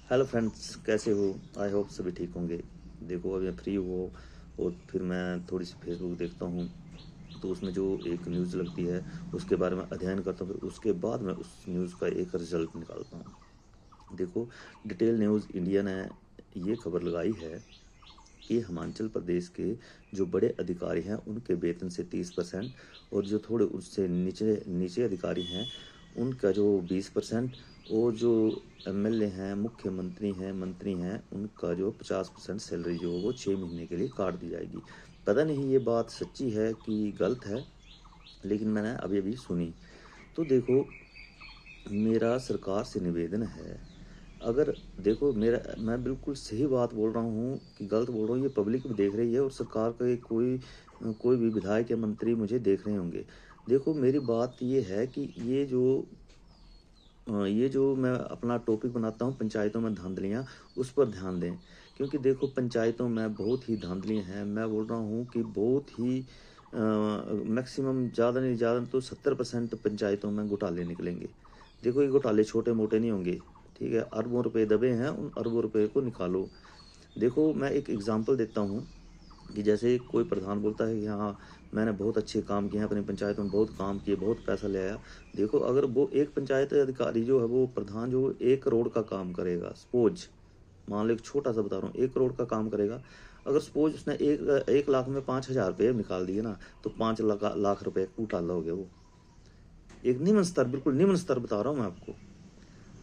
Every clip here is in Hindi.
हेलो फ्रेंड्स, कैसे हो? आई होप सभी ठीक होंगे। देखो, अभी मैं फ्री हुआ और फिर मैं थोड़ी सी फेसबुक देखता हूँ, तो उसमें जो एक न्यूज़ लगती है उसके बारे में अध्ययन करता हूँ, फिर उसके बाद मैं उस न्यूज़ का एक रिजल्ट निकालता हूँ। देखो, डिटेल न्यूज़ इंडिया ने ये खबर लगाई है कि हिमाचल प्रदेश के जो बड़े अधिकारी हैं उनके वेतन से 30% और जो थोड़े उससे नीचे नीचे अधिकारी हैं उनका जो 20% और जो एमएलए हैं, मुख्यमंत्री हैं, मंत्री हैं, उनका जो 50% सैलरी जो वो 6 महीने के लिए काट दी जाएगी। पता नहीं ये बात सच्ची है कि गलत है, लेकिन मैंने अभी अभी सुनी। तो देखो, मेरा सरकार से निवेदन है, अगर देखो मेरा मैं बिल्कुल सही बात बोल रहा हूँ कि गलत बोल रहा हूँ, ये पब्लिक भी देख रही है और सरकार के कोई भी विधायक या मंत्री मुझे देख रहे होंगे। देखो, मेरी बात ये है कि ये जो मैं अपना टॉपिक बनाता हूँ पंचायतों में धांधलियाँ, उस पर ध्यान दें। क्योंकि देखो, पंचायतों में बहुत ही धांधलियाँ हैं। मैं बोल रहा हूँ कि बहुत ही मैक्सिमम, ज़्यादा नहीं ज़्यादा तो 70% पंचायतों में घोटाले निकलेंगे। देखो, ये घोटाले छोटे मोटे नहीं होंगे, ठीक है? अरबों रुपए दबे हैं, उन अरबों रुपए को निकालो। देखो, मैं एक एग्जांपल देता हूँ कि जैसे कोई प्रधान बोलता है कि हाँ, मैंने बहुत अच्छे काम किए हैं अपनी पंचायत में, बहुत काम किए, बहुत पैसा ले आया। देखो, अगर वो एक पंचायत अधिकारी जो है, वो प्रधान जो 1 करोड़ का काम करेगा, सपोज मान लो, एक छोटा सा बता रहा हूँ, 1 करोड़ का काम करेगा। अगर सपोज उसने एक लाख में 5,000 रुपये निकाल दिए ना, तो 5 लाख रुपये घोटाला हो गया। वो एक निम्न स्तर, बिल्कुल निम्न स्तर बता रहा हूँ मैं आपको,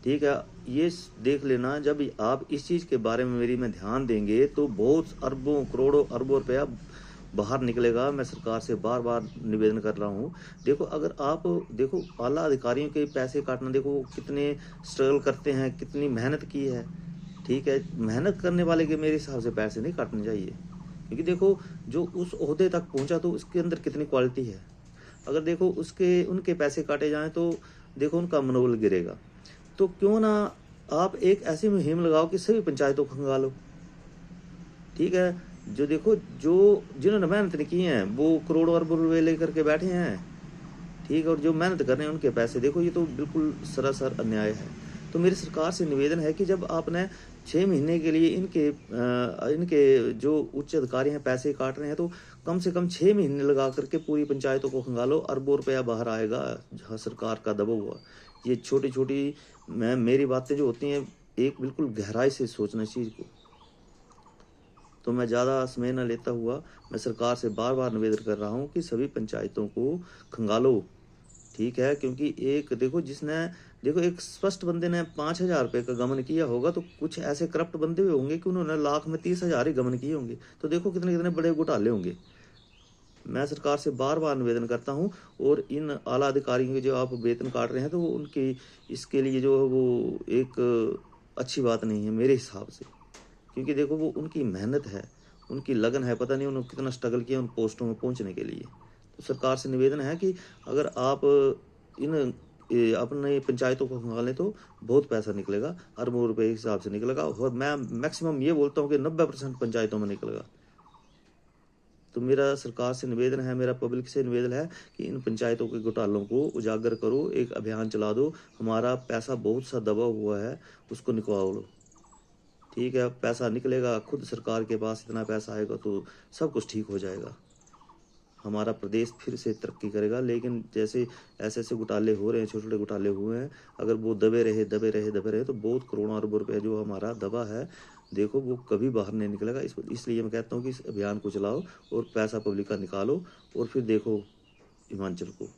ठीक है? ये देख लेना, जब आप इस चीज़ के बारे में मेरी में ध्यान देंगे तो बहुत अरबों करोड़ों अरबों रुपया बाहर निकलेगा। मैं सरकार से बार बार निवेदन कर रहा हूँ। देखो, अगर आप देखो, आला अधिकारियों के पैसे काटना, देखो कितने स्ट्रगल करते हैं, कितनी मेहनत की है, ठीक है? मेहनत करने वाले के मेरे हिसाब से पैसे नहीं काटने चाहिए। क्योंकि देखो, जो उस ओहदे तक पहुंचा तो उसके अंदर कितनी क्वालिटी है। अगर देखो उसके उनके पैसे काटे जाएं तो देखो उनका मनोबल गिरेगा। तो क्यों ना आप एक ऐसी मुहिम लगाओ कि सभी पंचायतों को खंगालो, ठीक है? जो देखो, जो जिन्होंने मेहनत नहीं की है वो करोड़ों अरबों रुपए लेकर के बैठे हैं, ठीक है? और जो मेहनत कर रहे हैं उनके पैसे देखो, ये तो बिल्कुल सरासर अन्याय है। तो मेरी सरकार से निवेदन है कि जब आपने 6 महीने के लिए इनके जो उच्च अधिकारी हैं पैसे काट रहे हैं, तो कम से कम 6 महीने लगा करके पूरी पंचायतों को खंगालो, अरबों रुपया बाहर आएगा जहाँ सरकार का दबा हुआ। ये छोटी छोटी मैं मेरी बातें जो होती हैं, एक बिल्कुल गहराई से सोचना चीज़ को। तो मैं ज़्यादा समय न लेता हुआ, मैं सरकार से बार बार निवेदन कर रहा हूँ कि सभी पंचायतों को खंगालो, ठीक है? क्योंकि एक देखो, देखो, एक स्पष्ट बंदे ने 5,000 रुपये का गमन किया होगा, तो कुछ ऐसे करप्ट बंदे भी होंगे कि उन्होंने लाख में 30,000 ही गमन किए होंगे। तो देखो कितने कितने बड़े घोटाले होंगे। मैं सरकार से बार बार निवेदन करता हूँ, और इन आला अधिकारियों के जो आप वेतन काट रहे हैं, तो वो उनकी इसके लिए जो है वो एक अच्छी बात नहीं है मेरे हिसाब से। क्योंकि देखो, वो उनकी मेहनत है, उनकी लगन है, पता नहीं उन्होंने कितना स्ट्रगल किया उन पोस्टों में पहुंचने के लिए। तो सरकार से निवेदन है कि अगर आप इन अपने पंचायतों को संभालें तो बहुत पैसा निकलेगा, अरबों रुपए के हिसाब से निकलेगा, और मैं मैक्सिमम ये बोलता हूँ कि 90% पंचायतों में निकलेगा। तो मेरा सरकार से निवेदन है, मेरा पब्लिक से निवेदन है कि इन पंचायतों के घोटालों को उजागर करो, एक अभियान चला दो। हमारा पैसा बहुत सा दबा हुआ है, उसको निकालो, ठीक है? पैसा निकलेगा, खुद सरकार के पास इतना पैसा आएगा तो सब कुछ ठीक हो जाएगा, हमारा प्रदेश फिर से तरक्की करेगा। लेकिन जैसे ऐसे ऐसे घोटाले हो रहे हैं, छोटे छोटे घोटाले हुए हैं, अगर वो दबे रहे दबे रहे दबे रहे तो बहुत करोड़ों अरबों रुपये जो हमारा दबा है, देखो वो कभी बाहर नहीं निकलेगा। इसलिए मैं कहता हूँ कि इस अभियान को चलाओ और पैसा पब्लिक का निकालो, और फिर देखो हिमाचल को।